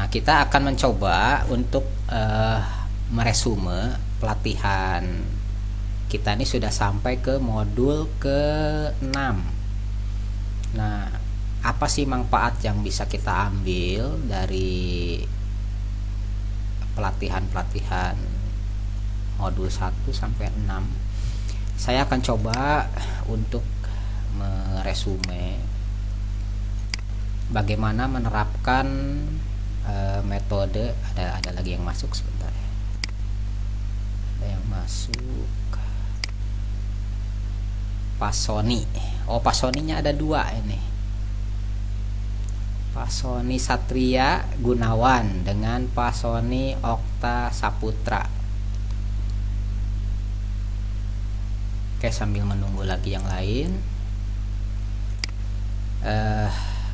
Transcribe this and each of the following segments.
kita akan mencoba untuk meresume pelatihan kita ini sudah sampai ke modul ke-6. Nah, apa sih manfaat yang bisa kita ambil dari pelatihan-pelatihan modul 1 sampai 6? Saya akan coba untuk meresume bagaimana menerapkan metode. Ada lagi yang masuk sebentar ya. Ada yang masuk. Pasoni. Oh, Pasoninya ada 2 ini. Pasoni Satria Gunawan dengan Pasoni Okta Saputra. Oke, sambil menunggu lagi yang lain.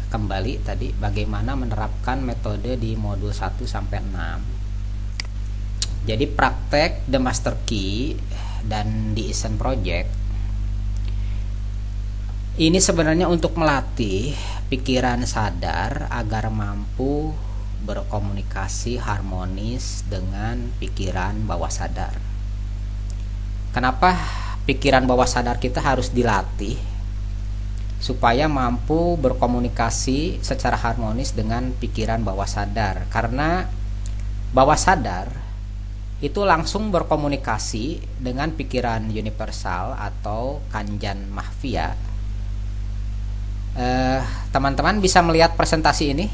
Kembali tadi bagaimana menerapkan metode di modul 1 sampai 6. Jadi praktek The Master Key dan di Eisen Project ini sebenarnya untuk melatih pikiran sadar agar mampu berkomunikasi harmonis dengan pikiran bawah sadar. Kenapa pikiran bawah sadar kita harus dilatih? Supaya mampu berkomunikasi secara harmonis dengan pikiran bawah sadar. Karena bawah sadar itu langsung berkomunikasi dengan pikiran universal atau Kanjan Mahfia. Teman-teman bisa melihat presentasi ini?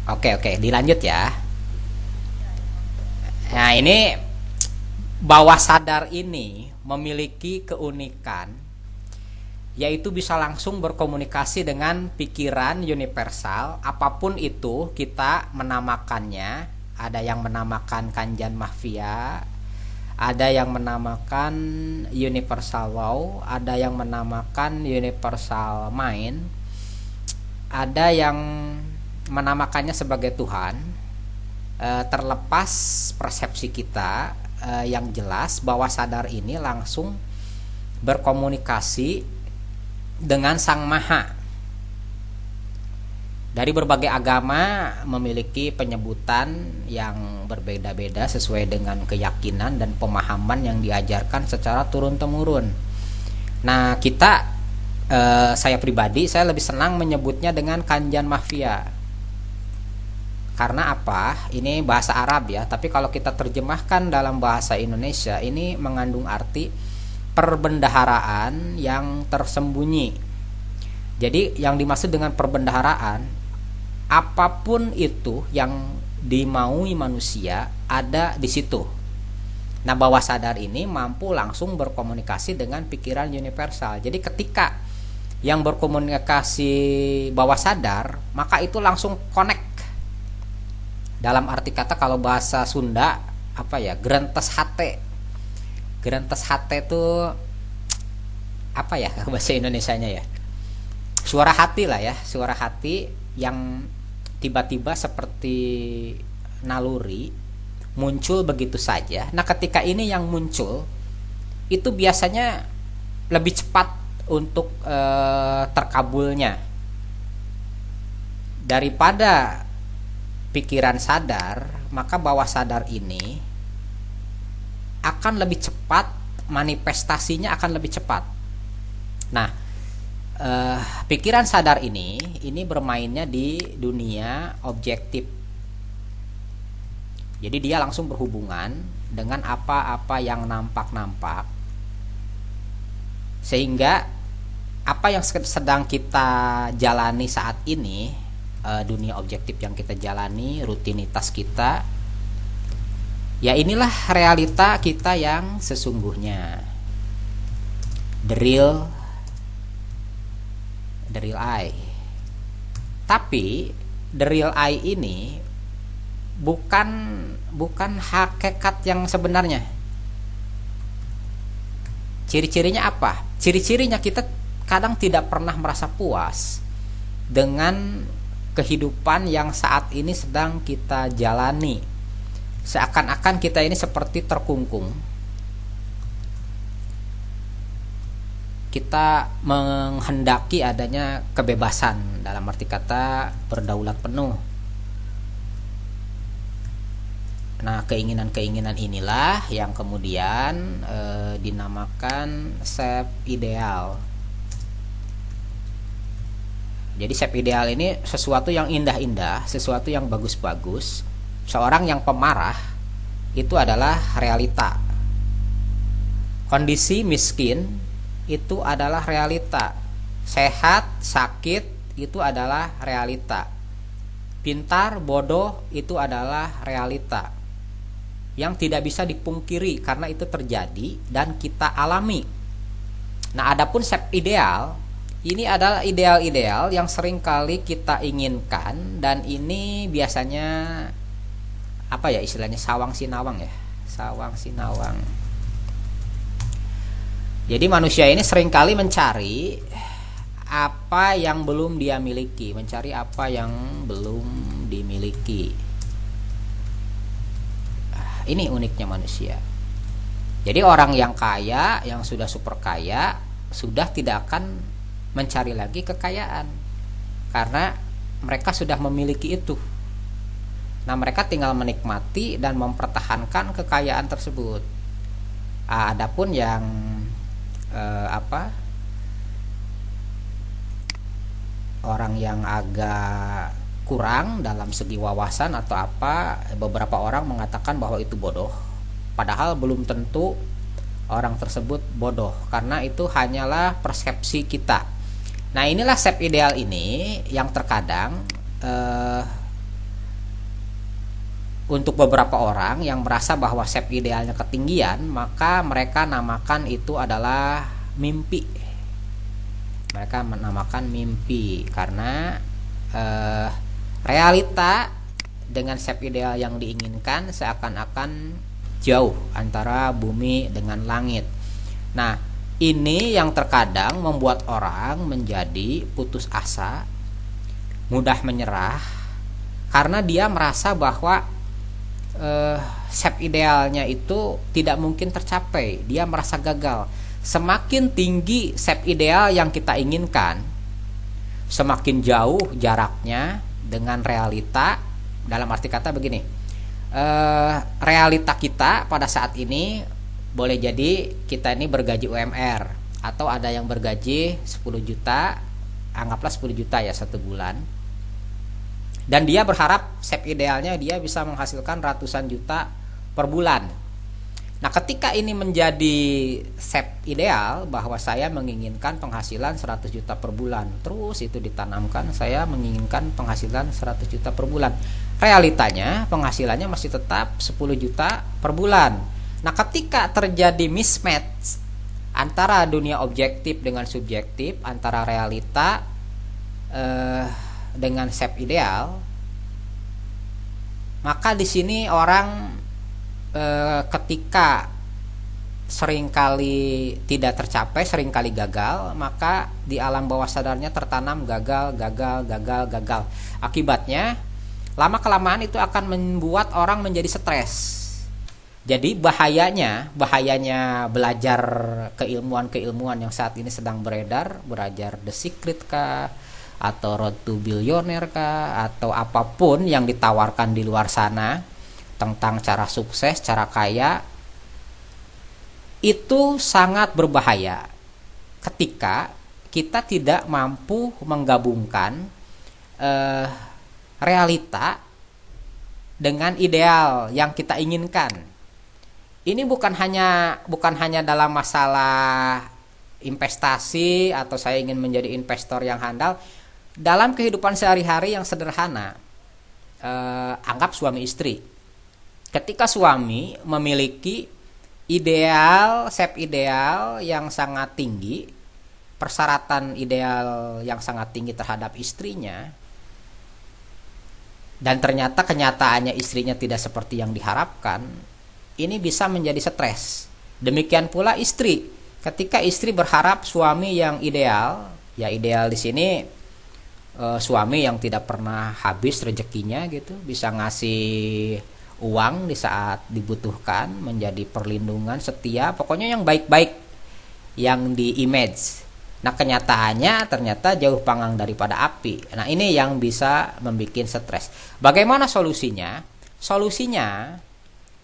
Oke, dilanjut ya. Nah, ini bawah sadar ini memiliki keunikan, yaitu bisa langsung berkomunikasi dengan pikiran universal apapun itu kita menamakannya. Ada yang menamakan Kanjan Mahfia, ada yang menamakan universal law, ada yang menamakan universal mind, ada yang menamakannya sebagai Tuhan. Terlepas persepsi kita, yang jelas bawah sadar ini langsung berkomunikasi dengan Sang Maha. Dari berbagai agama memiliki penyebutan yang berbeda-beda sesuai dengan keyakinan dan pemahaman yang diajarkan secara turun-temurun. Nah, saya pribadi saya lebih senang menyebutnya dengan Kanjan Mahfia. Karena apa? Ini bahasa Arab ya, tapi kalau kita terjemahkan dalam bahasa Indonesia ini mengandung arti perbendaharaan yang tersembunyi. Jadi yang dimaksud dengan perbendaharaan, apapun itu yang dimaui manusia ada di situ. Nah, bawah sadar ini mampu langsung berkomunikasi dengan pikiran universal. Jadi ketika yang berkomunikasi bawah sadar, maka itu langsung connect. Dalam arti kata kalau bahasa Sunda grentes hate. Grentes hate itu apa ya bahasa Indonesianya ya? Suara hati lah ya, suara hati yang tiba-tiba seperti naluri muncul begitu saja. Nah, ketika ini yang muncul itu biasanya lebih cepat untuk terkabulnya daripada pikiran sadar. Maka bawah sadar ini akan lebih cepat, manifestasinya akan lebih cepat. Nah, pikiran sadar ini bermainnya di dunia objektif. Jadi dia langsung berhubungan dengan apa-apa yang nampak-nampak, sehingga apa yang sedang kita jalani saat ini, dunia objektif yang kita jalani, rutinitas kita, ya inilah realita kita yang sesungguhnya. The real I. Tapi the real I ini bukan hakikat yang sebenarnya. Ciri-cirinya apa? Ciri-cirinya kita kadang tidak pernah merasa puas dengan kehidupan yang saat ini sedang kita jalani. Seakan-akan kita ini seperti terkungkung. kita menghendaki adanya kebebasan, dalam arti kata berdaulat penuh. Nah, keinginan-keinginan inilah yang kemudian dinamakan self ideal. Jadi self ideal ini sesuatu yang indah-indah, sesuatu yang bagus-bagus. Seorang yang pemarah itu adalah realita. Kondisi miskin itu adalah realita. Sehat, sakit itu adalah realita. Pintar, bodoh itu adalah realita yang tidak bisa dipungkiri karena itu terjadi dan kita alami. Nah, adapun self ideal ini adalah ideal-ideal yang seringkali kita inginkan, dan ini biasanya apa ya istilahnya, sawang sinawang ya, sawang sinawang. Jadi manusia ini seringkali mencari apa yang belum dia miliki, mencari apa yang belum dimiliki. Ini uniknya manusia. Jadi orang yang kaya, yang sudah super kaya, sudah tidak akan mencari lagi kekayaan karena mereka sudah memiliki itu. Nah, mereka tinggal menikmati dan mempertahankan kekayaan tersebut. Adapun yang orang yang agak kurang dalam segi wawasan atau apa, beberapa orang mengatakan bahwa itu bodoh, padahal belum tentu orang tersebut bodoh karena itu hanyalah persepsi kita. Nah, inilah self ideal ini yang terkadang untuk beberapa orang yang merasa bahwa self idealnya ketinggian, maka mereka namakan itu adalah mimpi. Mereka menamakan mimpi karena realita dengan self ideal yang diinginkan seakan-akan jauh antara bumi dengan langit. Nah, ini yang terkadang membuat orang menjadi putus asa, mudah menyerah karena dia merasa bahwa self idealnya itu tidak mungkin tercapai. Dia merasa gagal. Semakin tinggi self ideal yang kita inginkan, semakin jauh jaraknya dengan realita. Dalam arti kata begini, realita kita pada saat ini boleh jadi kita ini bergaji UMR, atau ada yang bergaji 10 juta, anggaplah 10 juta ya satu bulan, dan dia berharap self idealnya dia bisa menghasilkan ratusan juta per bulan. Nah, ketika ini menjadi self ideal bahwa saya menginginkan penghasilan 100 juta per bulan, terus itu ditanamkan saya menginginkan penghasilan 100 juta per bulan. Realitanya penghasilannya masih tetap 10 juta per bulan. Nah, ketika terjadi mismatch antara dunia objektif dengan subjektif, antara realita dengan self ideal, maka di sini orang ketika seringkali tidak tercapai, seringkali gagal, maka di alam bawah sadarnya tertanam gagal. Akibatnya lama kelamaan itu akan membuat orang menjadi stres. Jadi bahayanya belajar keilmuan yang saat ini sedang beredar, belajar The Secret kah, atau Road to Billionaire kah, atau apapun yang ditawarkan di luar sana tentang cara sukses, cara kaya, itu sangat berbahaya ketika kita tidak mampu menggabungkan realita dengan ideal yang kita inginkan. Ini bukan hanya dalam masalah investasi atau saya ingin menjadi investor yang handal. Dalam kehidupan sehari-hari yang sederhana, anggap suami istri. Ketika suami memiliki ideal, self ideal yang sangat tinggi, persyaratan ideal yang sangat tinggi terhadap istrinya, dan ternyata kenyataannya istrinya tidak seperti yang diharapkan, ini bisa menjadi stres. Demikian pula istri. Ketika istri berharap suami yang ideal, ya ideal di sini suami yang tidak pernah habis rezekinya gitu, bisa ngasih uang di saat dibutuhkan, menjadi perlindungan setia, pokoknya yang baik-baik yang di image. Nah kenyataannya ternyata jauh panggang daripada api. Nah ini yang bisa membuat stres. Bagaimana solusinya? Solusinya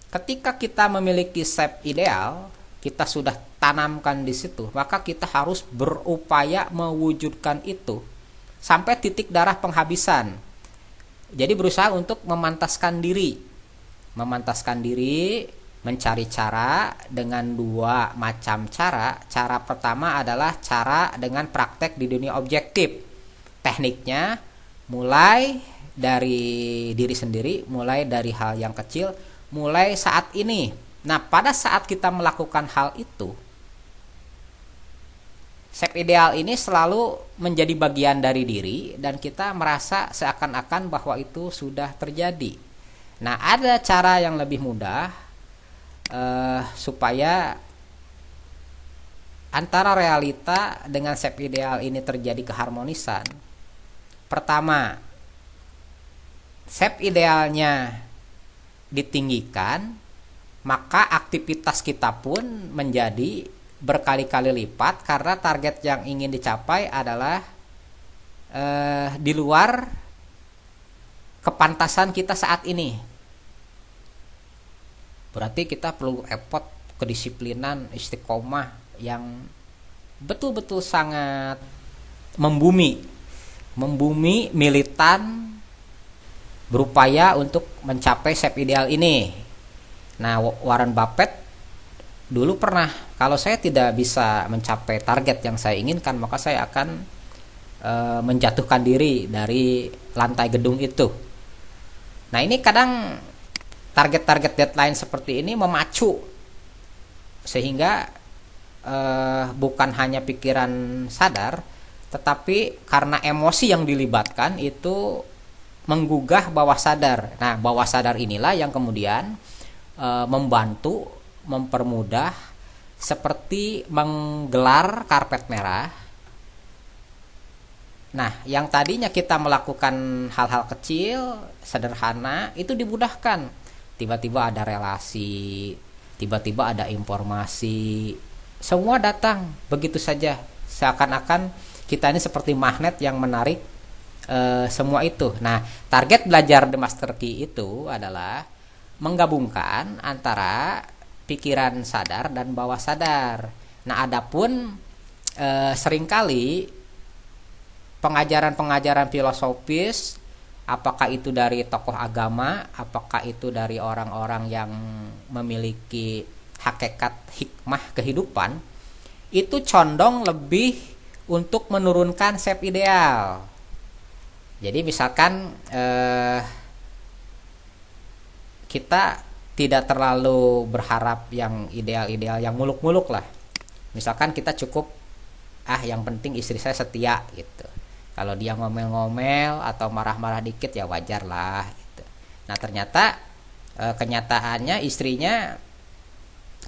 ketika kita memiliki shape ideal, kita sudah tanamkan di situ, maka kita harus berupaya mewujudkan itu sampai titik darah penghabisan. Jadi berusaha untuk memantaskan diri, mencari cara dengan dua macam cara. Cara pertama adalah cara dengan praktek di dunia objektif. Tekniknya mulai dari diri sendiri, mulai dari hal yang kecil, mulai saat ini. Nah, pada saat kita melakukan hal itu, shape ideal ini selalu menjadi bagian dari diri dan kita merasa seakan-akan bahwa itu sudah terjadi. Nah, ada cara yang lebih mudah supaya antara realita dengan shape ideal ini terjadi keharmonisan. Pertama, shape idealnya ditinggikan, maka aktivitas kita pun menjadi berkali-kali lipat karena target yang ingin dicapai adalah di luar kepantasan kita saat ini. Berarti kita perlu effort, kedisiplinan, istiqomah yang betul-betul sangat membumi, militan, berupaya untuk mencapai shape ideal ini. Nah, Warren Buffett dulu pernah, kalau saya tidak bisa mencapai target yang saya inginkan, maka saya akan menjatuhkan diri dari lantai gedung itu. Nah, ini kadang target-target deadline seperti ini memacu, sehingga bukan hanya pikiran sadar, tetapi karena emosi yang dilibatkan itu menggugah bawah sadar. Nah, bawah sadar inilah yang kemudian membantu, mempermudah, seperti menggelar karpet merah. Nah, yang tadinya kita melakukan hal-hal kecil, sederhana, itu dimudahkan. Tiba-tiba ada relasi, tiba-tiba ada informasi, semua datang begitu saja. Seakan-akan kita ini seperti magnet yang menarik semua itu. Nah, target belajar The Master Key itu adalah menggabungkan antara pikiran sadar dan bawah sadar. Nah, adapun seringkali pengajaran-pengajaran filosofis, apakah itu dari tokoh agama, apakah itu dari orang-orang yang memiliki hakikat hikmah kehidupan, itu condong lebih untuk menurunkan shape ideal. Jadi misalkan kita tidak terlalu berharap yang ideal-ideal, yang muluk-muluk lah. Misalkan kita cukup yang penting istri saya setia gitu. Kalau dia ngomel-ngomel atau marah-marah dikit ya wajar lah gitu. Nah, ternyata kenyataannya istrinya,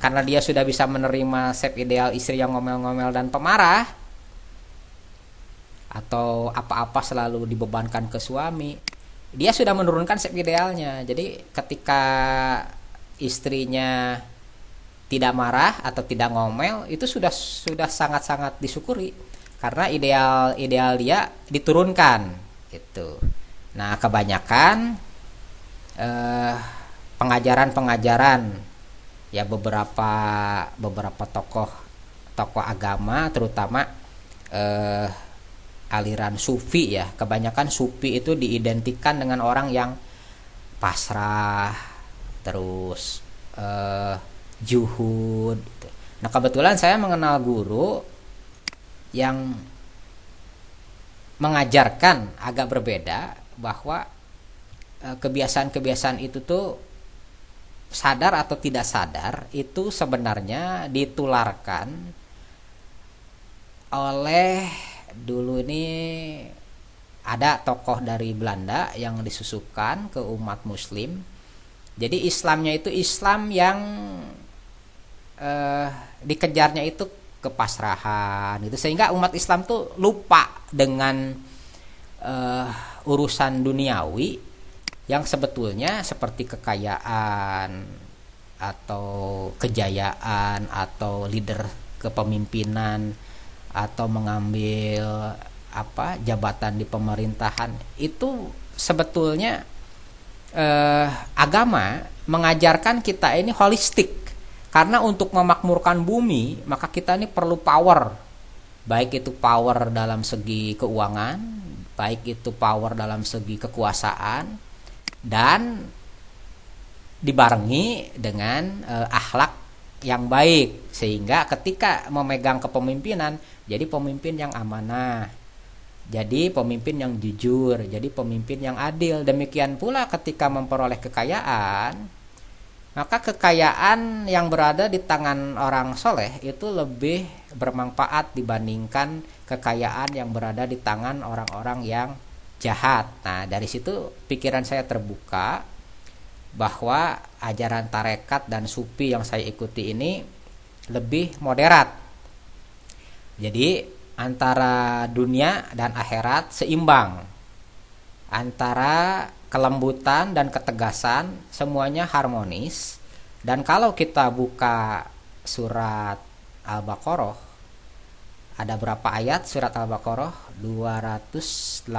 karena dia sudah bisa menerima shape ideal istri yang ngomel-ngomel dan pemarah, atau apa-apa selalu dibebankan ke suami, dia sudah menurunkan shape idealnya. Jadi ketika istrinya tidak marah atau tidak ngomel, itu sudah sangat-sangat disyukuri karena ideal dia diturunkan gitu. Nah, kebanyakan pengajaran ya beberapa tokoh agama, terutama aliran sufi ya, kebanyakan sufi itu diidentikan dengan orang yang pasrah, terus juhud gitu. Nah, kebetulan saya mengenal guru yang mengajarkan agak berbeda, bahwa kebiasaan-kebiasaan itu tuh sadar atau tidak sadar itu sebenarnya ditularkan oleh, dulu ini ada tokoh dari Belanda yang disusukan ke umat muslim. Jadi Islamnya itu Islam yang dikejarnya itu kepasrahan itu, sehingga umat Islam tuh lupa dengan urusan duniawi yang sebetulnya seperti kekayaan atau kejayaan atau leader kepemimpinan atau mengambil jabatan di pemerintahan, itu sebetulnya agama mengajarkan kita ini holistik. Karena untuk memakmurkan bumi, maka kita ini perlu power. Baik itu power dalam segi keuangan, baik itu power dalam segi kekuasaan, dan dibarengi dengan akhlak yang baik, sehingga ketika memegang kepemimpinan jadi pemimpin yang amanah, jadi pemimpin yang jujur, jadi pemimpin yang adil. Demikian pula ketika memperoleh kekayaan, maka kekayaan yang berada di tangan orang soleh itu lebih bermanfaat dibandingkan kekayaan yang berada di tangan orang-orang yang jahat. Nah, dari situ pikiran saya terbuka bahwa ajaran tarekat dan sufi yang saya ikuti ini lebih moderat. Jadi antara dunia dan akhirat seimbang, antara kelembutan dan ketegasan semuanya harmonis. Dan kalau kita buka surat Al-Baqarah, ada berapa ayat surat Al-Baqarah? 286.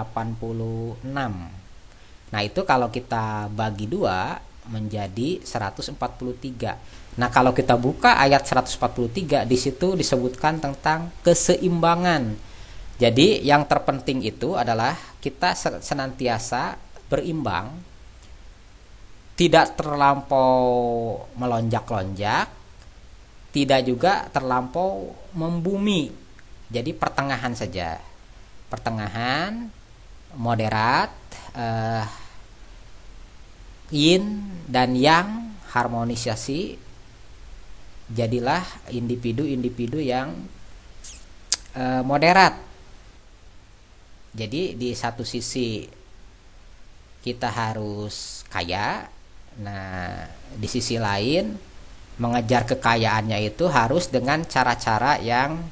Nah, itu kalau kita bagi 2 menjadi 143. Nah, kalau kita buka ayat 143, di situ disebutkan tentang keseimbangan. Jadi yang terpenting itu adalah kita senantiasa berimbang, tidak terlampau melonjak-lonjak, tidak juga terlampau membumi. Jadi pertengahan saja, pertengahan, moderat, yin dan yang, harmonisasi. Jadilah individu-individu yang moderat. Jadi di satu sisi kita harus kaya, nah di sisi lain mengejar kekayaannya itu harus dengan cara-cara yang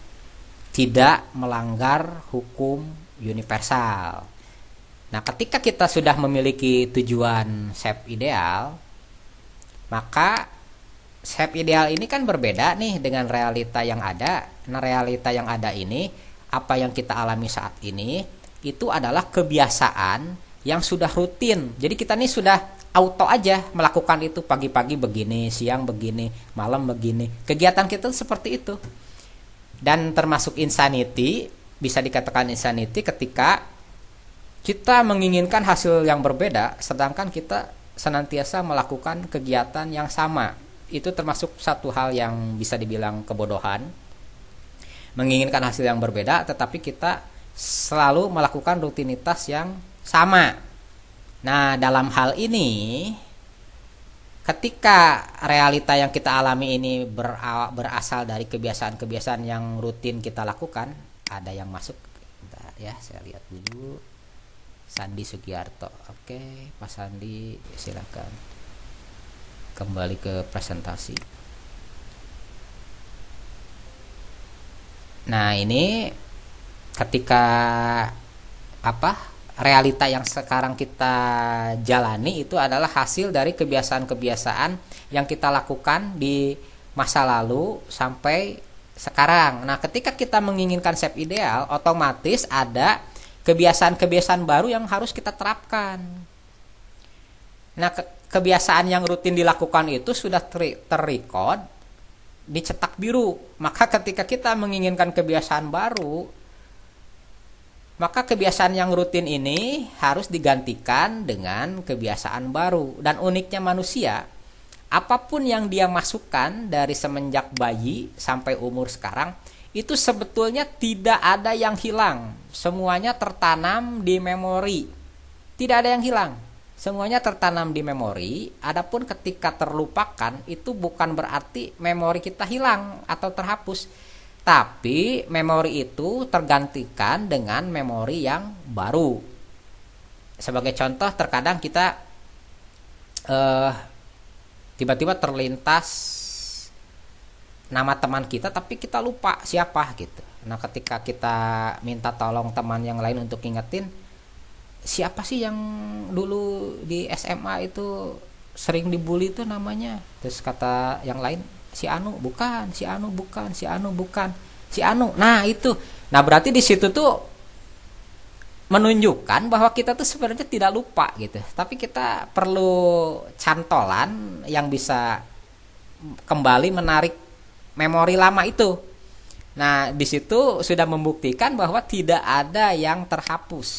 tidak melanggar hukum universal. Nah, ketika kita sudah memiliki tujuan shape ideal, maka shape ideal ini kan berbeda nih dengan realita yang ada. Nah, realita yang ada ini, apa yang kita alami saat ini, itu adalah kebiasaan yang sudah rutin. Jadi kita nih sudah auto aja melakukan itu, pagi-pagi begini, siang begini, malam begini. Kegiatan kita seperti itu. Dan termasuk insanity, bisa dikatakan insanity ketika kita menginginkan hasil yang berbeda, sedangkan kita senantiasa melakukan kegiatan yang sama. Itu termasuk satu hal yang bisa dibilang kebodohan. Menginginkan hasil yang berbeda, tetapi kita selalu melakukan rutinitas yang sama. Nah, dalam hal ini, ketika realita yang kita alami ini berasal dari kebiasaan-kebiasaan yang rutin kita lakukan, ada yang masuk. Bentar ya, saya lihat dulu. Sandi Sugiarto. Oke, Pak Sandi, silakan kembali ke presentasi. Nah, ini ketika realita yang sekarang kita jalani itu adalah hasil dari kebiasaan-kebiasaan yang kita lakukan di masa lalu sampai sekarang. Nah, ketika kita menginginkan shape ideal, otomatis ada kebiasaan-kebiasaan baru yang harus kita terapkan. Nah, kebiasaan yang rutin dilakukan itu sudah terrecord, dicetak biru. Maka ketika kita menginginkan kebiasaan baru, maka kebiasaan yang rutin ini harus digantikan dengan kebiasaan baru. Dan uniknya manusia, apapun yang dia masukkan dari semenjak bayi sampai umur sekarang, itu sebetulnya tidak ada yang hilang. Semuanya tertanam di memori. Tidak ada yang hilang. Semuanya tertanam di memori. Adapun ketika terlupakan, itu bukan berarti memori kita hilang atau terhapus. Tapi memori itu tergantikan dengan memori yang baru. Sebagai contoh, terkadang kita tiba-tiba terlintas nama teman kita, tapi kita lupa siapa gitu. Nah, ketika kita minta tolong teman yang lain untuk ingetin, siapa sih yang dulu di SMA itu sering dibully itu namanya? Terus kata yang lain, si Anu bukan, si Anu bukan, si Anu bukan. si anu. Nah, itu. Nah, berarti di situ tuh menunjukkan bahwa kita tuh sebenarnya tidak lupa gitu. Tapi kita perlu cantolan yang bisa kembali menarik memori lama itu. Nah, di situ sudah membuktikan bahwa tidak ada yang terhapus.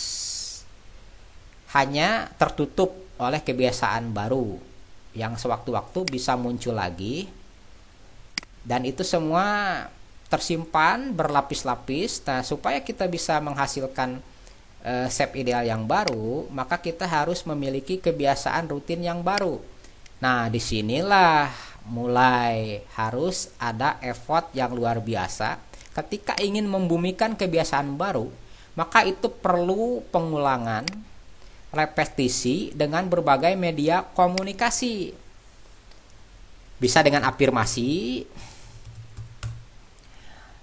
Hanya tertutup oleh kebiasaan baru yang sewaktu-waktu bisa muncul lagi. Dan itu semua tersimpan berlapis-lapis. Nah, supaya kita bisa menghasilkan shape ideal yang baru, maka kita harus memiliki kebiasaan rutin yang baru. Nah, disinilah mulai harus ada effort yang luar biasa. Ketika ingin membumikan kebiasaan baru, maka itu perlu pengulangan, repetisi dengan berbagai media komunikasi. Bisa dengan afirmasi,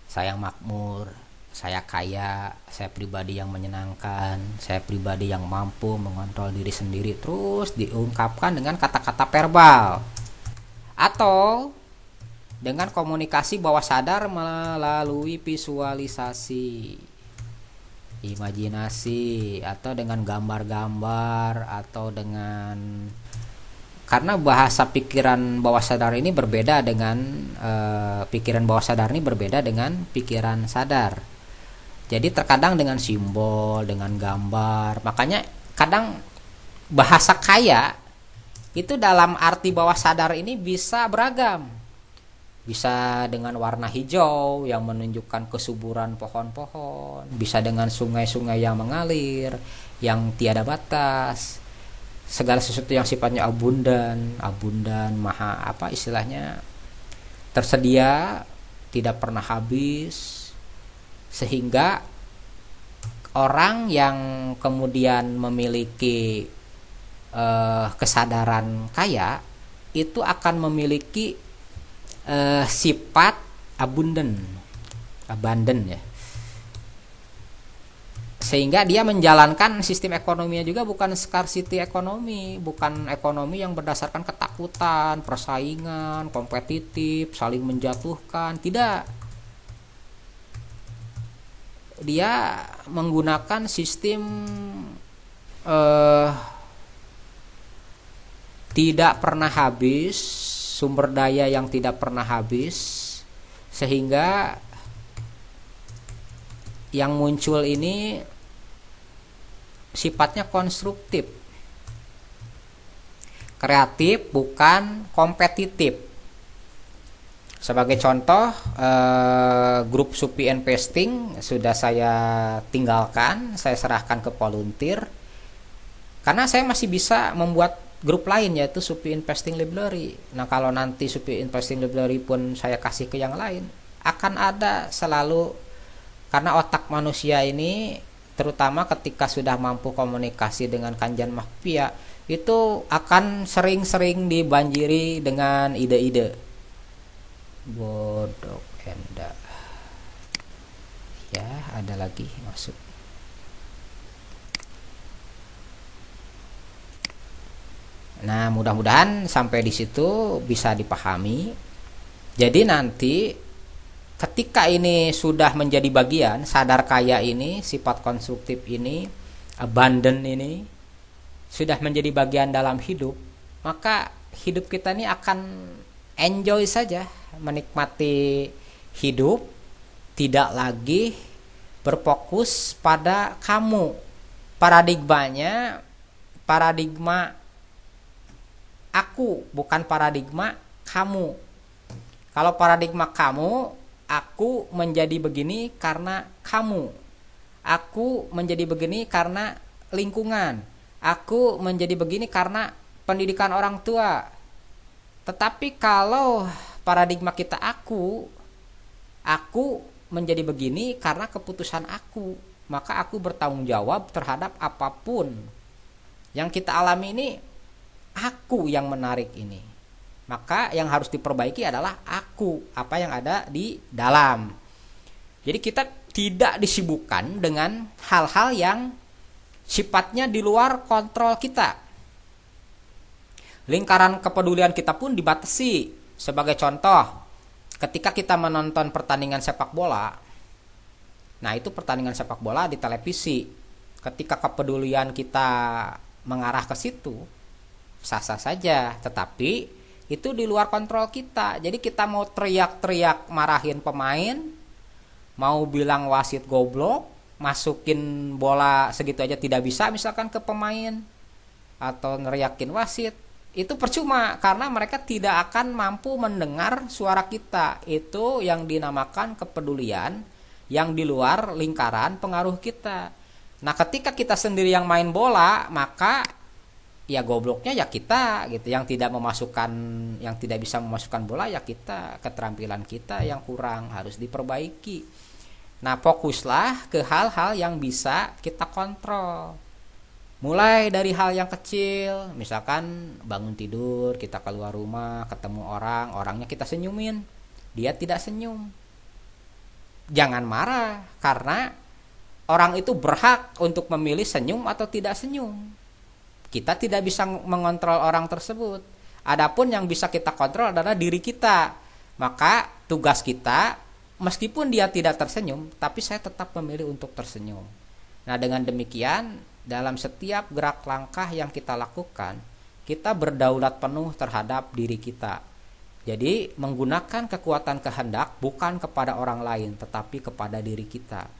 saya makmur, saya kaya, saya pribadi yang menyenangkan, saya pribadi yang mampu mengontrol diri sendiri, terus diungkapkan dengan kata-kata verbal atau dengan komunikasi bawah sadar melalui visualisasi, imajinasi, atau dengan gambar-gambar, atau dengan, karena bahasa pikiran bawah sadar ini berbeda dengan pikiran bawah sadar ini berbeda dengan pikiran sadar. Jadi terkadang dengan simbol, dengan gambar. Makanya kadang bahasa kaya itu dalam arti bawah sadar ini bisa beragam. Bisa dengan warna hijau yang menunjukkan kesuburan pohon-pohon, bisa dengan sungai-sungai yang mengalir, yang tiada batas, segala sesuatu yang sifatnya abundan, maha apa istilahnya, tersedia, tidak pernah habis, sehingga orang yang kemudian memiliki kesadaran kaya itu akan memiliki sifat abundant ya, sehingga dia menjalankan sistem ekonominya juga bukan scarcity ekonomi, bukan ekonomi yang berdasarkan ketakutan, persaingan, kompetitif, saling menjatuhkan. Tidak, dia menggunakan sistem tidak pernah habis, sumber daya yang tidak pernah habis, sehingga yang muncul ini sifatnya konstruktif, kreatif, bukan kompetitif. Sebagai contoh, grup Supi Investing sudah saya tinggalkan, saya serahkan ke volunteer, karena saya masih bisa membuat grup lain, yaitu Supi Investing Library. Nah, kalau nanti Supi Investing Library pun saya kasih ke yang lain, akan ada selalu, karena otak manusia ini terutama ketika sudah mampu komunikasi dengan Kanjeng Mahpia, itu akan sering-sering dibanjiri dengan ide-ide bodoh enda. Ya, ada lagi masuk. Nah, mudah-mudahan sampai di situ bisa dipahami. Jadi nanti ketika ini sudah menjadi bagian, sadar kaya ini, sifat konstruktif ini, abundant ini sudah menjadi bagian dalam hidup, maka hidup kita ini akan enjoy saja, menikmati hidup, tidak lagi berfokus pada kamu. Paradigma aku, bukan paradigma kamu. Kalau paradigma kamu, aku menjadi begini karena kamu. Aku menjadi begini karena lingkungan. Aku menjadi begini karena pendidikan orang tua. Tetapi kalau paradigma kita aku menjadi begini karena keputusan aku, maka aku bertanggung jawab terhadap apapun yang kita alami ini. Aku yang menarik ini, maka yang harus diperbaiki adalah aku, apa yang ada di dalam. Jadi kita tidak disibukkan dengan hal-hal yang sifatnya di luar kontrol kita. Lingkaran kepedulian kita pun dibatasi. Sebagai contoh, Ketika kita menonton pertandingan sepak bola, nah itu pertandingan sepak bola di televisi. Ketika kepedulian kita mengarah ke situ, sah-sah saja. Tetapi itu di luar kontrol kita. Jadi kita mau teriak-teriak marahin pemain, mau bilang wasit goblok, masukin bola segitu aja tidak bisa misalkan ke pemain, atau ngeriakin wasit, itu percuma karena mereka tidak akan mampu mendengar suara kita. Itu yang dinamakan kepedulian yang di luar lingkaran pengaruh kita. Nah, ketika kita sendiri yang main bola, maka ya gobloknya ya kita gitu, yang tidak bisa memasukkan bola ya kita, keterampilan kita yang kurang harus diperbaiki. Nah, fokuslah ke hal-hal yang bisa kita kontrol. Mulai dari hal yang kecil, misalkan bangun tidur, kita keluar rumah, ketemu orang, orangnya kita senyumin, dia tidak senyum. Jangan marah, karena orang itu berhak untuk memilih senyum atau tidak senyum. Kita tidak bisa mengontrol orang tersebut. Adapun yang bisa kita kontrol adalah diri kita. Maka tugas kita, meskipun dia tidak tersenyum, tapi saya tetap memilih untuk tersenyum. Nah, dengan demikian, dalam setiap gerak langkah yang kita lakukan, kita berdaulat penuh terhadap diri kita. Jadi menggunakan kekuatan kehendak bukan kepada orang lain, tetapi kepada diri kita.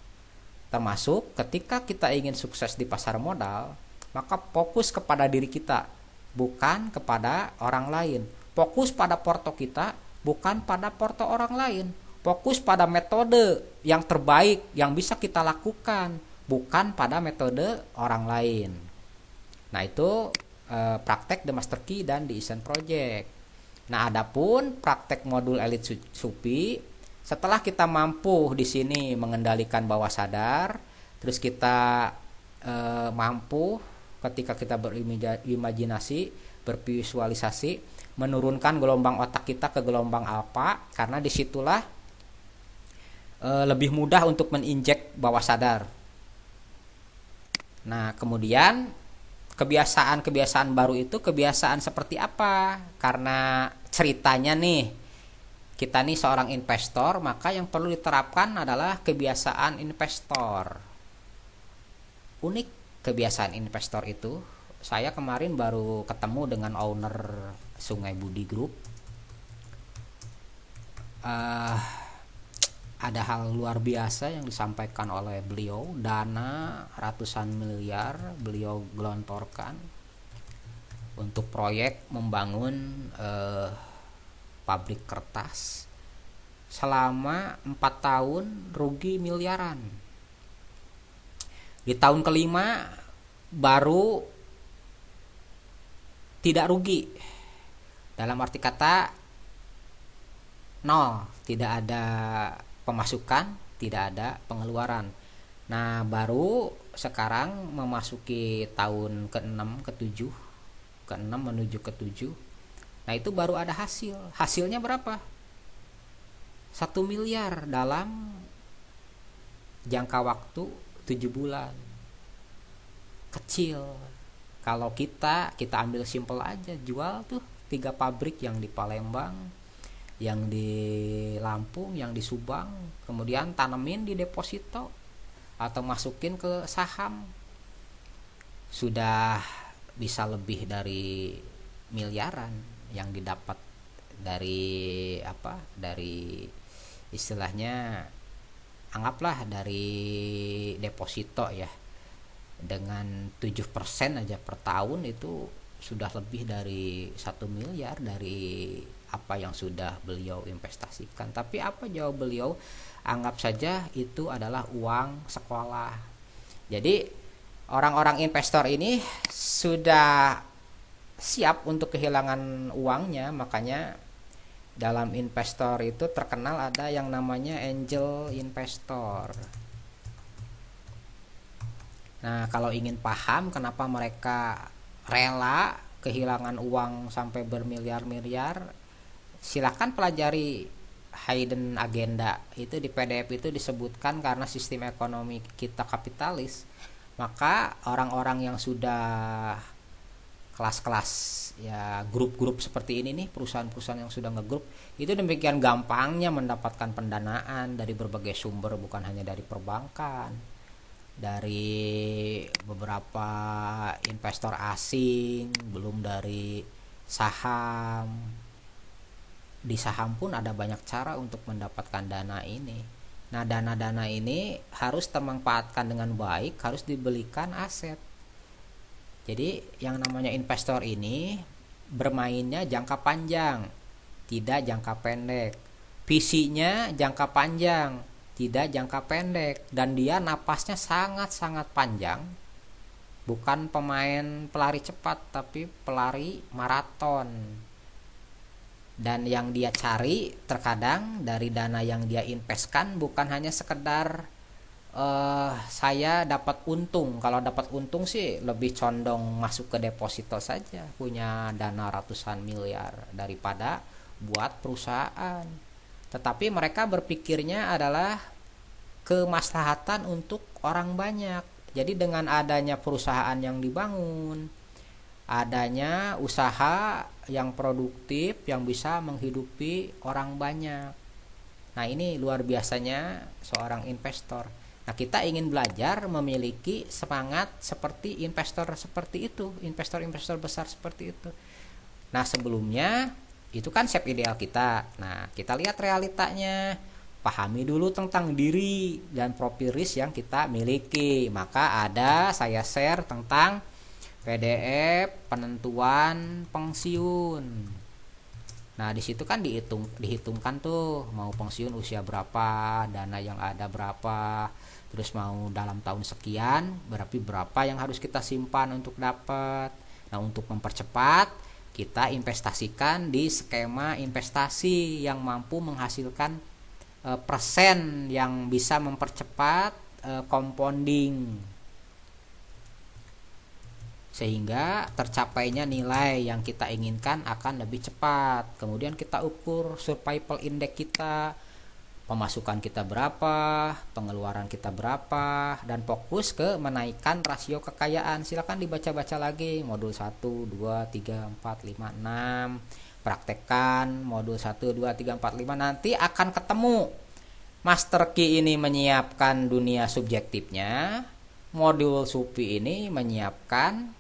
Termasuk ketika kita ingin sukses di pasar modal, maka fokus kepada diri kita, bukan kepada orang lain. Fokus pada porto kita, bukan pada porto orang lain. Fokus pada metode yang terbaik yang bisa kita lakukan, bukan pada metode orang lain. Nah, itu praktek The Master Key dan The Isen Project. Nah, adapun praktek modul Elite Supi, setelah kita mampu di sini mengendalikan bawah sadar, terus kita mampu ketika kita berimajinasi, bervisualisasi, menurunkan gelombang otak kita ke gelombang alfa, karena disitulah lebih mudah untuk menginjek bawah sadar. Nah, kemudian kebiasaan-kebiasaan baru itu kebiasaan seperti apa? Karena ceritanya nih, kita nih seorang investor, maka yang perlu diterapkan adalah kebiasaan investor. Unik kebiasaan investor itu, saya kemarin baru ketemu dengan owner Sungai Budi Group. Ada hal luar biasa yang disampaikan oleh beliau. Dana ratusan miliar beliau gelontorkan untuk proyek membangun pabrik kertas. Selama 4 tahun rugi miliaran. Di tahun kelima baru tidak rugi. Dalam arti kata nol, tidak ada pemasukan, tidak ada pengeluaran. Nah, baru sekarang memasuki tahun ke-6, ke-7, ke-6 menuju ke-7. Nah, itu baru ada hasil. Hasilnya berapa? 1 miliar dalam jangka waktu 7 bulan. Kecil. Kalau kita ambil simpel aja, jual tuh 3 pabrik yang di Palembang, yang di Lampung, yang di Subang, kemudian tanemin di deposito atau masukin ke saham, sudah bisa lebih dari miliaran yang didapat dari dari istilahnya, anggaplah dari deposito ya, dengan 7% aja per tahun itu sudah lebih dari 1 miliar dari apa yang sudah beliau investasikan. Tapi apa jawab beliau? Anggap saja itu adalah uang sekolah. Jadi orang-orang investor ini sudah siap untuk kehilangan uangnya, makanya dalam investor itu terkenal ada yang namanya angel investor. Nah, kalau ingin paham kenapa mereka rela kehilangan uang sampai bermiliar-miliar, silakan pelajari Hidden Agenda. Itu di PDF itu disebutkan, karena sistem ekonomi kita kapitalis, maka orang-orang yang sudah kelas-kelas ya, grup-grup seperti ini nih, perusahaan-perusahaan yang sudah ngegrup itu demikian gampangnya mendapatkan pendanaan dari berbagai sumber, bukan hanya dari perbankan, dari beberapa investor asing, belum dari saham. Di saham pun ada banyak cara untuk mendapatkan dana ini. Nah, dana-dana ini harus termanfaatkan dengan baik, harus dibelikan aset. Jadi yang namanya investor ini bermainnya jangka panjang, tidak jangka pendek. Visinya jangka panjang, tidak jangka pendek, dan dia napasnya sangat-sangat panjang. Bukan pemain pelari cepat, tapi pelari maraton. Dan yang dia cari terkadang dari dana yang dia investkan bukan hanya sekedar saya dapat untung. Kalau dapat untung sih lebih condong masuk ke deposito saja, punya dana ratusan miliar daripada buat perusahaan. Tetapi mereka berpikirnya adalah kemaslahatan untuk orang banyak. Jadi dengan adanya perusahaan yang dibangun, adanya usaha yang produktif yang bisa menghidupi orang banyak. Nah, ini luar biasanya seorang investor. Nah, kita ingin belajar memiliki semangat seperti investor seperti itu, investor-investor besar seperti itu. Nah, sebelumnya itu kan shape ideal kita. Nah, kita lihat realitanya. Pahami dulu tentang diri dan profil risk yang kita miliki. Maka saya share tentang PDF penentuan pensiun. Nah, di situ kan dihitungkan tuh mau pensiun usia berapa, dana yang ada berapa, terus mau dalam tahun sekian berarti berapa yang harus kita simpan untuk dapat. Nah, untuk mempercepat kita investasikan di skema investasi yang mampu menghasilkan persen yang bisa mempercepat compounding, sehingga tercapainya nilai yang kita inginkan akan lebih cepat. Kemudian kita ukur survival index kita, pemasukan kita berapa, pengeluaran kita berapa, dan fokus ke menaikkan rasio kekayaan. Silakan dibaca-baca lagi modul 1, 2, 3, 4, 5, 6. Praktekkan modul 1, 2, 3, 4, 5, nanti akan ketemu. Master Key ini menyiapkan dunia subjektifnya, modul SUPI ini menyiapkan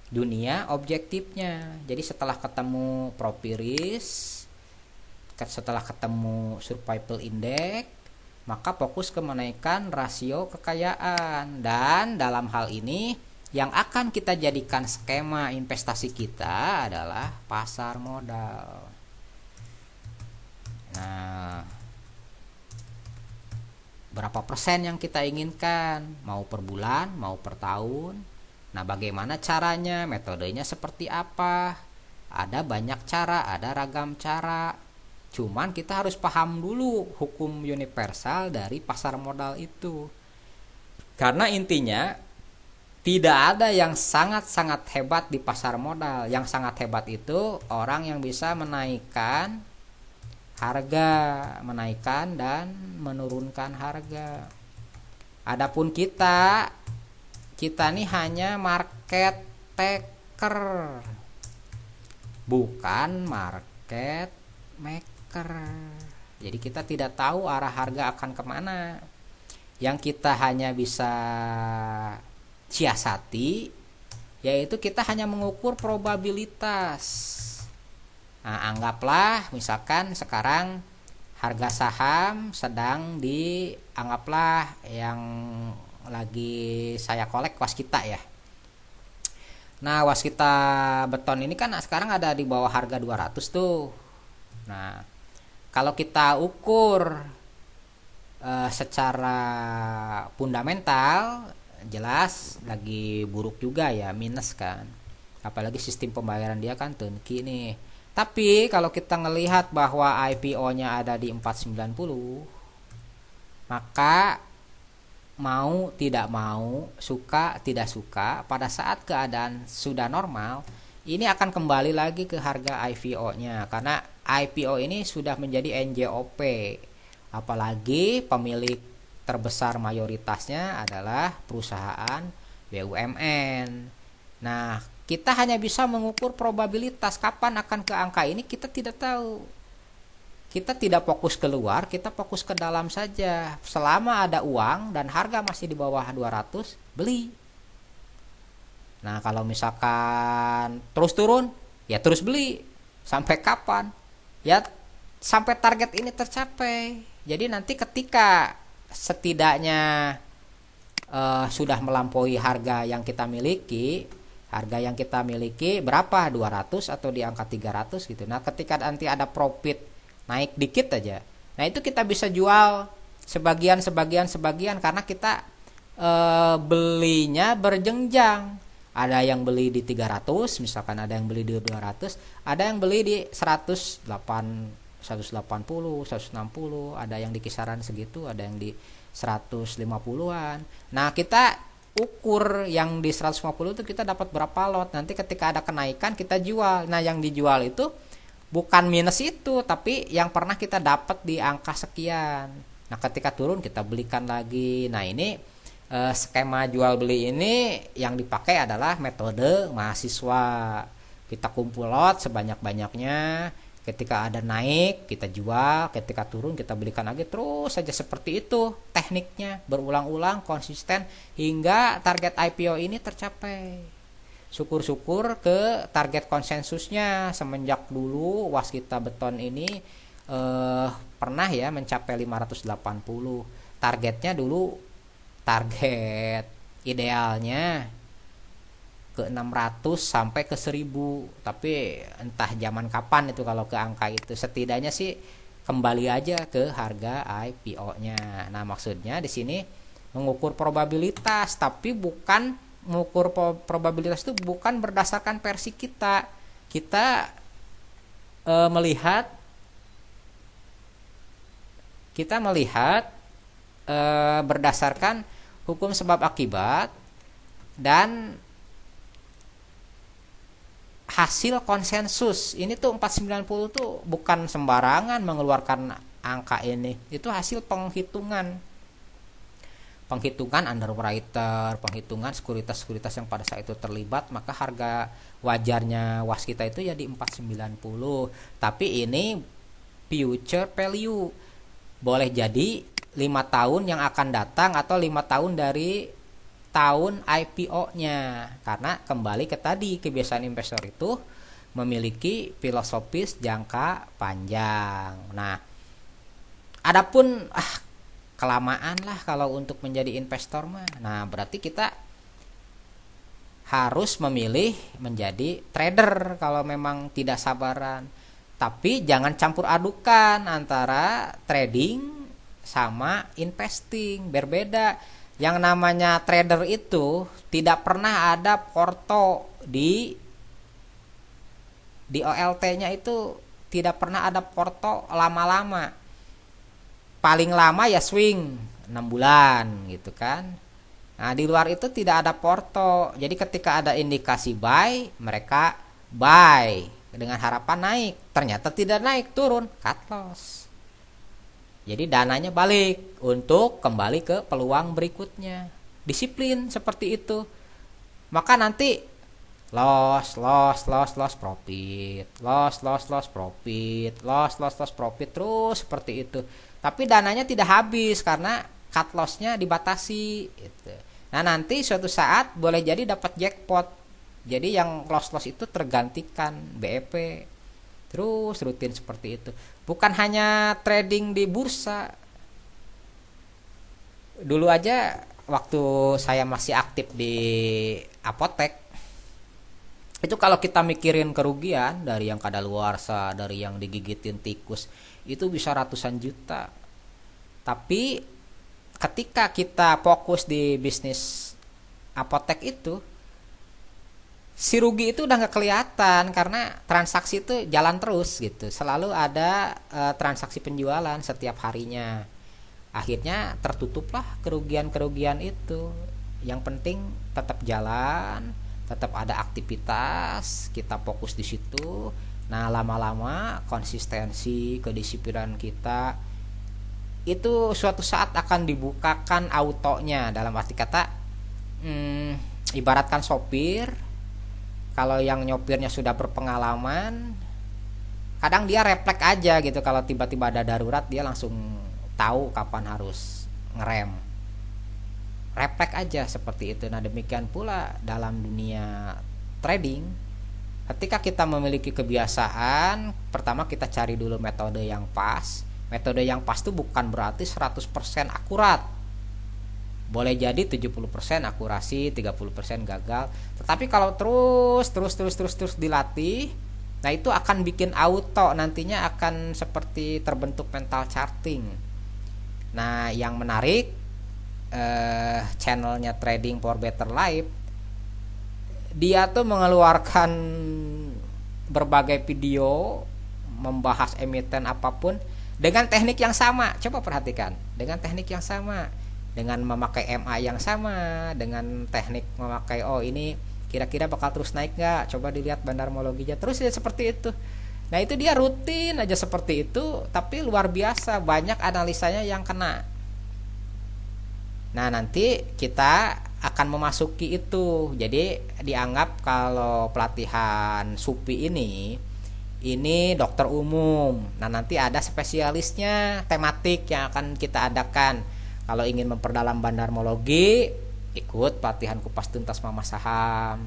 dunia objektifnya. Jadi setelah ketemu profil risk, setelah ketemu survival index, maka fokus ke menaikkan rasio kekayaan. Dan dalam hal ini yang akan kita jadikan skema investasi kita adalah pasar modal. Nah, berapa persen yang kita inginkan, mau per bulan, mau per tahun. Nah, bagaimana caranya, metodenya seperti apa? Ada banyak cara, ada ragam cara. Cuman kita harus paham dulu hukum universal dari pasar modal itu. Karena intinya tidak ada yang sangat-sangat hebat di pasar modal. Yang sangat hebat itu orang yang bisa menaikkan harga, menaikkan dan menurunkan harga. Adapun kita nih hanya market taker, bukan market maker. Jadi kita tidak tahu arah harga akan kemana. Yang kita hanya bisa siasati yaitu kita hanya mengukur probabilitas. Nah, anggaplah misalkan sekarang harga saham sedang anggaplah yang lagi saya kolek waskita ya. Nah, waskita beton ini kan sekarang ada di bawah harga 200 tuh. Nah, kalau kita ukur secara fundamental, jelas lagi buruk juga ya, minus kan. Apalagi sistem pembayaran dia kan turnkey nih. Tapi kalau kita ngelihat bahwa IPO-nya ada di 490, maka mau tidak mau, suka tidak suka, pada saat keadaan sudah normal, ini akan kembali lagi ke harga IPO-nya. Karena IPO ini sudah menjadi NJOP. Apalagi pemilik terbesar mayoritasnya adalah perusahaan BUMN. Nah, Kita hanya bisa mengukur probabilitas kapan akan ke angka ini, kita tidak tahu. Kita tidak fokus keluar, kita fokus ke dalam saja. Selama ada uang dan harga masih di bawah 200, beli. Nah, kalau misalkan terus turun, ya terus beli. Sampai kapan? Ya sampai target ini tercapai. Jadi nanti ketika setidaknya sudah melampaui harga yang kita miliki, berapa, 200 atau di angka 300 gitu. Nah, ketika nanti ada profit naik dikit aja, nah itu kita bisa jual sebagian karena kita belinya berjenjang. Ada yang beli di 300, misalkan ada yang beli di 200, ada yang beli di 180, 160, ada yang di kisaran segitu, ada yang di 150-an. Nah, kita ukur yang di 150 itu kita dapat berapa lot. Nanti ketika ada kenaikan kita jual. Nah, yang dijual itu bukan minus itu, tapi yang pernah kita dapat di angka sekian. Nah, ketika turun kita belikan lagi. Nah, ini skema jual beli ini yang dipakai adalah metode mahasiswa. Kita kumpul lot sebanyak-banyaknya. Ketika ada naik kita jual, ketika turun kita belikan lagi, terus saja seperti itu tekniknya, berulang-ulang, konsisten hingga target IPO ini tercapai. Syukur-syukur ke target konsensusnya. Semenjak dulu Waskita Beton ini pernah ya mencapai 580. Targetnya dulu, target idealnya ke 600 sampai ke 1000, tapi entah zaman kapan itu kalau ke angka itu. Setidaknya sih kembali aja ke harga IPO-nya. Nah, maksudnya di sini mengukur probabilitas, tapi bukan mengukur probabilitas itu bukan berdasarkan versi kita. Kita melihat berdasarkan hukum sebab akibat dan hasil konsensus. Ini tuh 490 tuh bukan sembarangan mengeluarkan angka ini. Itu hasil penghitungan underwriter, penghitungan sekuritas yang pada saat itu terlibat, maka harga wajarnya Waskita itu ya di 490. Tapi ini future value. Boleh jadi 5 tahun yang akan datang atau 5 tahun dari tahun IPO-nya. Karena kembali ke tadi, kebiasaan investor itu memiliki filosofis jangka panjang. Nah, adapun kelamaan lah kalau untuk menjadi investor mah. Nah, berarti kita harus memilih menjadi trader kalau memang tidak sabaran. Tapi jangan campur adukan antara trading sama investing, berbeda. Yang namanya trader itu tidak pernah ada porto di OLT-nya, itu tidak pernah ada porto lama-lama. Paling lama ya swing 6 bulan gitu kan. Nah, di luar itu tidak ada porto. Jadi ketika ada indikasi buy, mereka buy dengan harapan naik. Ternyata tidak naik, turun, cut loss. Jadi dananya balik untuk kembali ke peluang berikutnya. Disiplin seperti itu. Maka nanti loss profit, loss profit terus seperti itu. Tapi dananya tidak habis karena cut loss-nya dibatasi gitu. Nah, nanti suatu saat boleh jadi dapat jackpot. Jadi yang loss itu tergantikan BEP. Terus rutin seperti itu. Bukan hanya trading di bursa. Dulu aja waktu saya masih aktif di apotek, itu kalau kita mikirin kerugian dari yang kadaluarsa, dari yang digigitin tikus, itu bisa ratusan juta. Tapi ketika kita fokus di bisnis apotek itu, si rugi itu udah nggak kelihatan karena transaksi itu jalan terus gitu. Selalu ada transaksi penjualan setiap harinya. Akhirnya tertutuplah kerugian itu. Yang penting tetap jalan, tetap ada aktivitas, kita fokus di situ. Nah, lama-lama konsistensi, kedisiplinan kita itu suatu saat akan dibukakan autonya. Dalam arti kata, ibaratkan sopir, Kalau yang nyopirnya sudah berpengalaman, kadang dia refleks aja gitu, kalau tiba-tiba ada darurat dia langsung tahu kapan harus ngerem, refleks aja seperti itu. Nah demikian pula dalam dunia trading, ketika kita memiliki kebiasaan, pertama kita cari dulu metode yang pas. Metode yang pas itu bukan berarti 100% akurat, boleh jadi 70% akurasi, 30% gagal. Tetapi kalau terus dilatih, nah itu akan bikin auto, nantinya akan seperti terbentuk mental charting. Nah yang menarik, channelnya Trading for Better Life, dia tuh mengeluarkan berbagai video membahas emiten apapun dengan teknik yang sama. Coba perhatikan, dengan teknik yang sama, dengan memakai MA yang sama, dengan teknik memakai ini kira-kira bakal terus naik nggak, coba dilihat bandarmologinya, terus ya seperti itu. Nah itu dia rutin aja seperti itu, tapi luar biasa banyak analisanya yang kena. Nah nanti kita akan memasuki itu. Jadi dianggap kalau pelatihan SUPI ini dokter umum. Nah nanti ada spesialisnya tematik yang akan kita adakan. Kalau ingin memperdalam bandarmologi, ikut pelatihan kupas tuntas mama saham.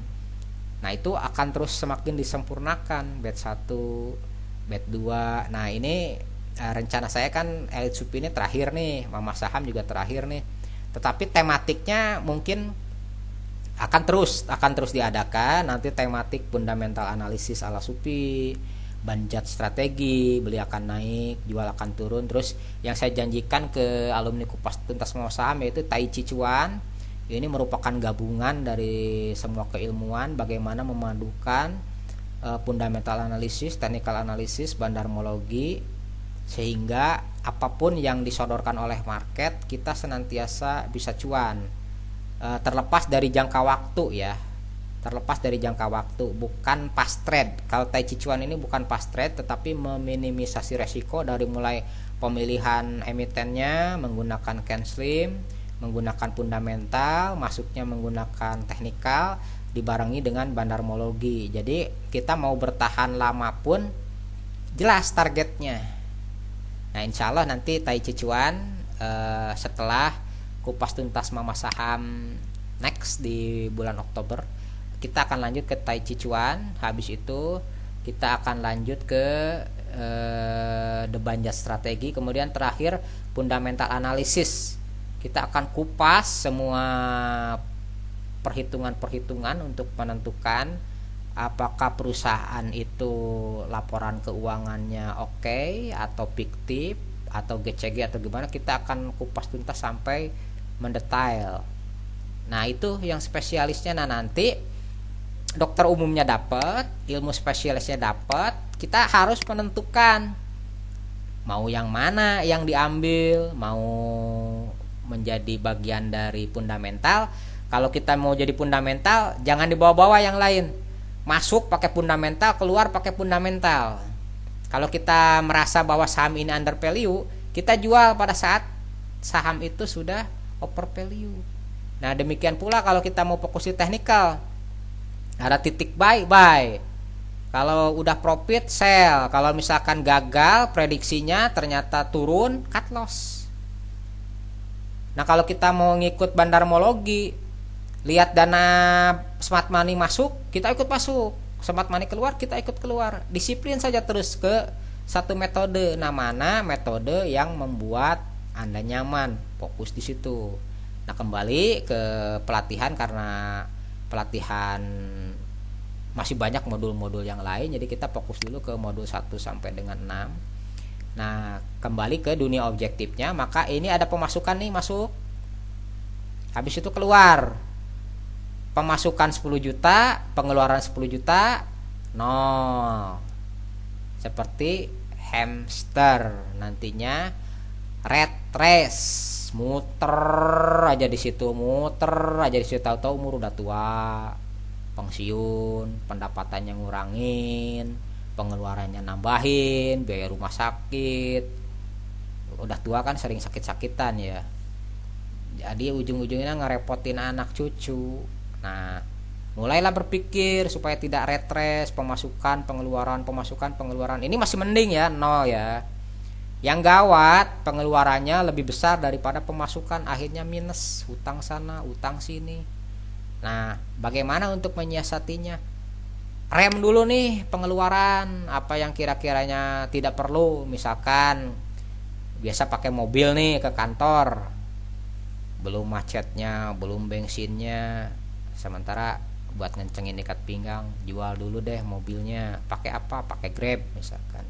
Nah itu akan terus semakin disempurnakan, batch 1, batch 2. Nah ini rencana saya kan Elite SUPI ini terakhir nih, mama saham juga terakhir nih. Tetapi tematiknya mungkin akan terus diadakan. Nanti tematik fundamental analisis ala SUPI, banjat strategi, beli akan naik, jual akan turun. Terus yang saya janjikan ke alumni kupas tuntas mama saham yaitu Tai Chi Chuan. Ini merupakan gabungan dari semua keilmuan, bagaimana memadukan fundamental analisis, technical analisis, bandarmologi, sehingga apapun yang disodorkan oleh market kita senantiasa bisa cuan, terlepas dari jangka waktu ya, terlepas dari jangka waktu, bukan fast trade. Kalau Tai Chi Chuan ini bukan fast trade, tetapi meminimisasi resiko dari mulai pemilihan emitennya menggunakan canceling, menggunakan fundamental, masuknya menggunakan teknikal, dibarengi dengan bandarmologi. Jadi kita mau bertahan lama pun jelas targetnya. Nah insya Allah nanti Tai Chi Chuan setelah kupas tuntas mama saham next di bulan Oktober, kita akan lanjut ke Tai Chi Chuan. Habis itu kita akan lanjut ke The Banjat strategi. Kemudian terakhir fundamental analisis. Kita akan kupas semua perhitungan-perhitungan untuk menentukan apakah perusahaan itu laporan keuangannya oke atau fiktif atau GCG atau gimana. Kita akan kupas tuntas sampai mendetail. Nah itu yang spesialisnya. Nah nanti dokter umumnya dapat, ilmu spesialisnya dapat, kita harus menentukan mau yang mana yang diambil, mau menjadi bagian dari fundamental. Kalau kita mau jadi fundamental, jangan dibawa-bawa yang lain. Masuk pakai fundamental, keluar pakai fundamental. Kalau kita merasa bahwa saham ini under value, kita jual pada saat saham itu sudah over value. Nah demikian pula kalau kita mau fokus di technical, ada titik buy. Kalau udah profit sell. Kalau misalkan gagal prediksinya ternyata turun, cut loss. Nah kalau kita mau ngikut bandarmologi, lihat dana smart money masuk, kita ikut masuk. Smart money keluar, kita ikut keluar. Disiplin saja terus ke satu metode. Nah mana metode yang membuat Anda nyaman, fokus di situ. Nah kembali ke pelatihan, karena pelatihan masih banyak modul-modul yang lain, jadi kita fokus dulu ke modul 1 sampai dengan 6. Nah kembali ke dunia objektifnya, maka ini ada pemasukan nih, masuk, habis itu keluar. Pemasukan 10 juta, pengeluaran 10 juta, nol. Seperti hamster, nantinya rat race, muter aja di situ, tahu-tahu umur udah tua, pensiun, pendapatannya ngurangin, pengeluarannya nambahin, biaya rumah sakit. Udah tua kan sering sakit-sakitan ya, jadi ujung-ujungnya ngerepotin anak cucu. Nah mulailah berpikir supaya tidak retres, pemasukan pengeluaran ini masih mending ya, nol ya. Yang gawat pengeluarannya lebih besar daripada pemasukan, akhirnya minus, hutang sana hutang sini. Nah, bagaimana untuk menyiasatinya? Rem dulu nih pengeluaran, apa yang kira-kiranya tidak perlu. Misalkan biasa pakai mobil nih ke kantor, belum macetnya, belum bensinnya, sementara buat ngencengin ikat pinggang jual dulu deh mobilnya. Pakai apa? Pakai Grab misalkan,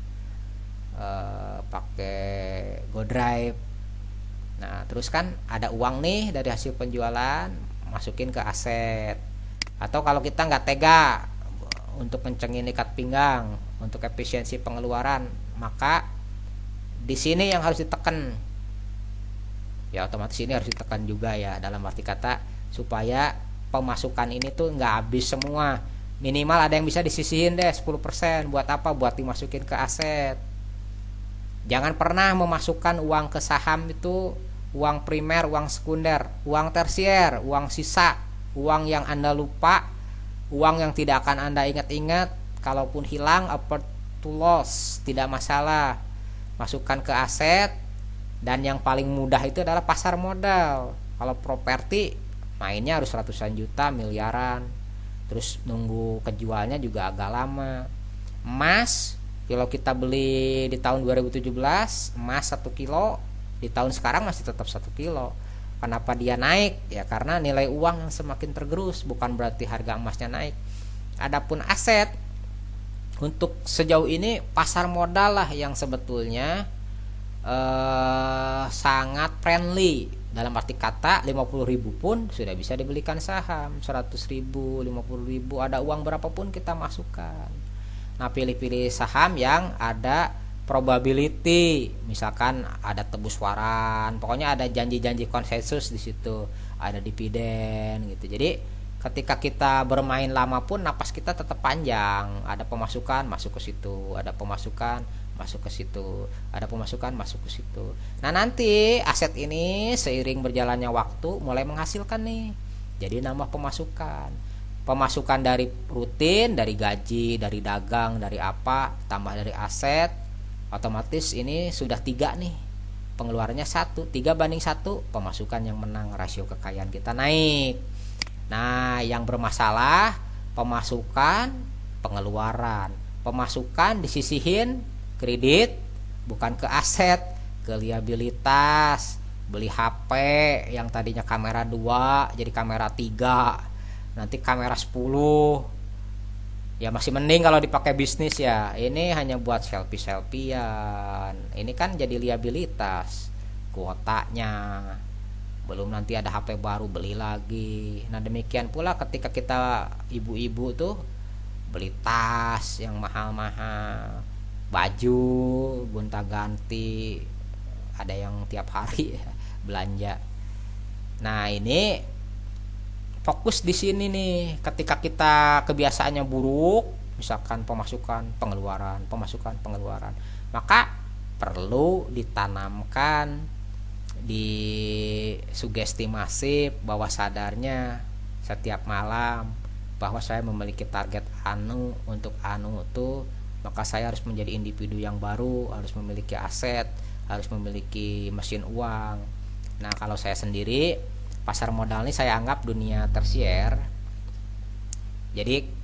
pakai GoDrive. Nah terus kan ada uang nih dari hasil penjualan, masukin ke aset. Atau kalau kita nggak tega untuk ngencengin ikat pinggang, untuk efisiensi pengeluaran, maka di sini yang harus ditekan, ya otomatis ini harus ditekan juga ya, dalam arti kata supaya pemasukan ini tuh nggak habis semua, minimal ada yang bisa disisihin deh 10%. Buat apa? Buat dimasukin ke aset. Jangan pernah memasukkan uang ke saham itu uang primer, uang sekunder, uang tersier, uang sisa, uang yang Anda lupa, uang yang tidak akan Anda ingat-ingat. Kalaupun hilang, afford to loss, tidak masalah, masukkan ke aset. Dan yang paling mudah itu adalah pasar modal. Kalau properti mainnya harus ratusan juta, miliaran, terus nunggu kejualnya juga agak lama. Emas, kalau kita beli di tahun 2017 emas 1 kilo, di tahun sekarang masih tetap 1 kilo. Kenapa dia naik? Ya karena nilai uang yang semakin tergerus, bukan berarti harga emasnya naik. Adapun aset, untuk sejauh ini pasar modal lah yang sebetulnya sangat friendly. Dalam arti kata 50.000 pun sudah bisa dibelikan saham, 100.000, 50.000, ada uang berapapun kita masukkan. Nah pilih-pilih saham yang ada probability, misalkan ada tebus waran, pokoknya ada janji-janji konsensus di situ, ada dividen gitu. Jadi ketika kita bermain lama pun napas kita tetap panjang, ada pemasukan masuk ke situ, ada pemasukan masuk ke situ, ada pemasukan masuk ke situ. Nah nanti aset ini seiring berjalannya waktu mulai menghasilkan nih, jadi nambah pemasukan dari rutin, dari gaji, dari dagang, dari apa, tambah dari aset, otomatis ini sudah 3 nih, pengeluarannya 1, 3/1, pemasukan yang menang, rasio kekayaan kita naik. Nah yang bermasalah pemasukan, pengeluaran. Pemasukan disisihin kredit, bukan ke aset, ke liabilitas. Beli HP yang tadinya kamera 2 jadi kamera 3, nanti kamera 10. Ya masih mending kalau dipakai bisnis ya. Ini hanya buat selfie-selfian. Ini kan jadi liabilitas, kuotanya. Belum nanti ada HP baru beli lagi. Nah demikian pula ketika kita ibu-ibu tuh beli tas yang mahal-mahal, baju gonta-ganti, ada yang tiap hari belanja. Nah ini fokus di sini nih. Ketika kita kebiasaannya buruk, misalkan pemasukan pengeluaran, maka perlu ditanamkan di sugesti masif bawah sadarnya setiap malam bahwa saya memiliki target untuk tuh, maka saya harus menjadi individu yang baru, harus memiliki aset, harus memiliki mesin uang. Nah kalau saya sendiri, pasar modal ini saya anggap dunia tersier. Jadi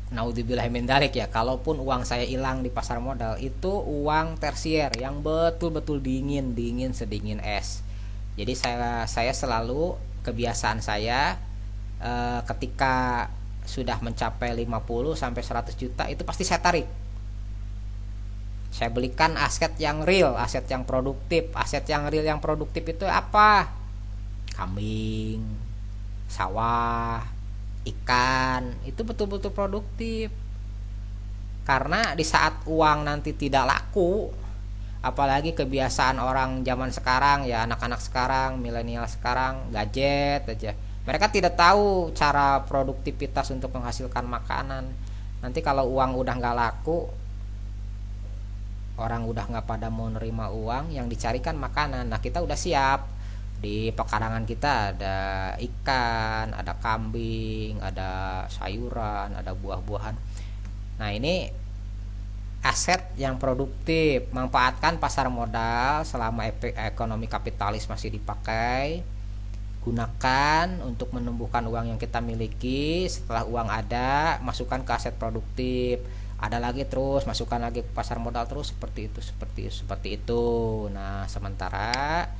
naudzubillah min dzalik ya, kalaupun uang saya hilang di pasar modal, itu uang tersier yang betul-betul dingin sedingin es. Jadi saya selalu, kebiasaan saya, ketika sudah mencapai 50 sampai 100 juta itu pasti saya tarik. Saya belikan aset yang real, aset yang produktif. Aset yang real yang produktif itu apa? Kambing, sawah, ikan, itu betul-betul produktif. Karena di saat uang nanti tidak laku, apalagi kebiasaan orang zaman sekarang ya, anak-anak sekarang, milenial sekarang, gadget aja. Mereka tidak tahu cara produktivitas untuk menghasilkan makanan. Nanti kalau uang udah nggak laku, orang udah nggak pada mau nerima uang, yang dicarikan makanan. Nah kita udah siap, Di pekarangan kita ada ikan, ada kambing, ada sayuran, ada buah-buahan. Nah, ini aset yang produktif. Manfaatkan pasar modal selama ekonomi kapitalis masih dipakai. Gunakan untuk menumbuhkan uang yang kita miliki. Setelah uang ada, masukkan ke aset produktif. Ada lagi terus, masukkan lagi ke pasar modal terus, seperti itu. Nah, sementara